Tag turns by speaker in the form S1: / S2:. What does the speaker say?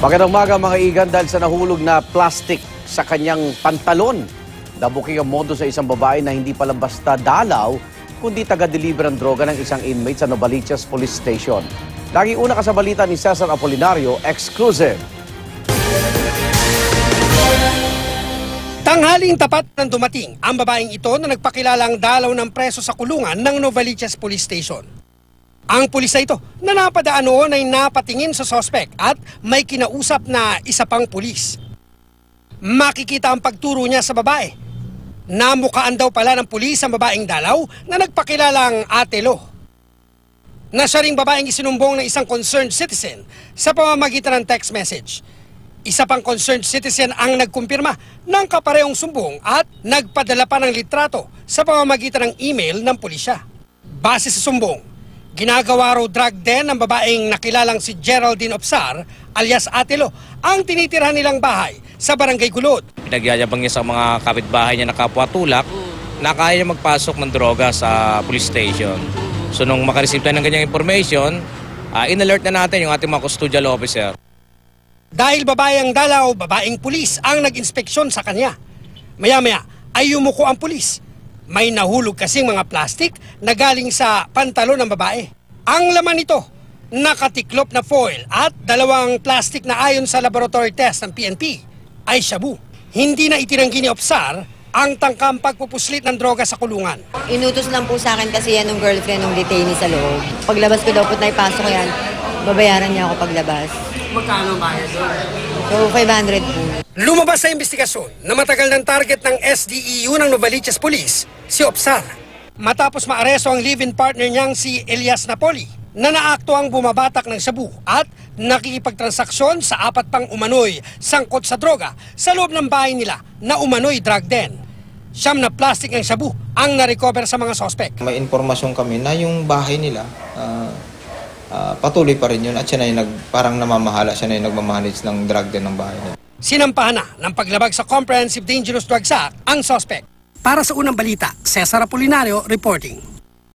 S1: Magandang umaga mga igan, dahil sa nahulog na plastic sa kanyang pantalon. Nabuking ang modo sa isang babae na hindi pala basta dalaw, kundi taga-deliver ng droga ng isang inmate sa Novaliches Police Station. Laging una ka sa balita ni Cesar Apolinario, exclusive.
S2: Tanghaling tapat nang dumating ang babaeng ito na nagpakilalang dalaw ng preso sa kulungan ng Novaliches Police Station. Ang pulis na ito na napadaan noon ay napatingin sa sospek at may kinausap na isa pang pulis. Makikita ang pagturo niya sa babae. Namukaan daw pala ng pulis ang babaeng dalaw na nagpakilalang Ate Lo. Na siya ring babaeng isinumbong ng isang concerned citizen sa pamamagitan ng text message. Isa pang concerned citizen ang nagkumpirma ng kaparehong sumbong at nagpadala pa ng litrato sa pamamagitan ng email ng pulisya. Base sa sumbong, ginagawa raw drug den ng babaeng nakilalang si Geraldine Opsar alias Ate Lo ang tinitirhan nilang bahay sa Barangay Gulod.
S3: Pinagyayabang niya sa mga kapitbahay niya na kapwa-tulak na kaya niya magpasok ng droga sa police station. So nung makareceive tayo ng ganyang information, in-alert na natin yung ating mga custodial officer.
S2: Dahil babaeng dalaw, babaeng pulis ang nag-inspeksyon sa kanya. Maya-maya ay yumuko ang pulis. May nahulog kasing mga plastik na galing sa pantalon ng babae. Ang laman nito, nakatiklop na foil at dalawang plastik na ayon sa laboratory test ng PNP ay shabu. Hindi na itinanggi ni Opsar ang tangkang pagpupuslit ng droga sa kulungan.
S4: Inutos lang po sa akin kasi yan ng girlfriend ng detainee sa loob. Paglabas ko daw po na ipasok yan, babayaran niya ako paglabas.
S2: Magkano bayad doon?
S4: So, 500 po.
S2: Lumabas sa investigasyon na matagal ng target ng SDEU ng Novaliches Police, si Opsar. Matapos maaresto ang live-in partner niyang si Elias Napoli, na naakto ang bumabatak ng shabu at nakikipagtransaksyon sa apat pang umano'y sangkot sa droga sa loob ng bahay nila na umano'y drug den. Siyam na plastic ng shabu ang na-recover sa mga sospek.
S5: May informasyon kami na yung bahay nila, patuloy pa rin yun at siya na yung parang namamahala, siya na yung nagmamanage ng drug den ng bahay nila.
S2: Sinampahan na ng paglabag sa Comprehensive Dangerous Drugs Act ang sospek. Para sa unang balita, Cesar Apolinario reporting.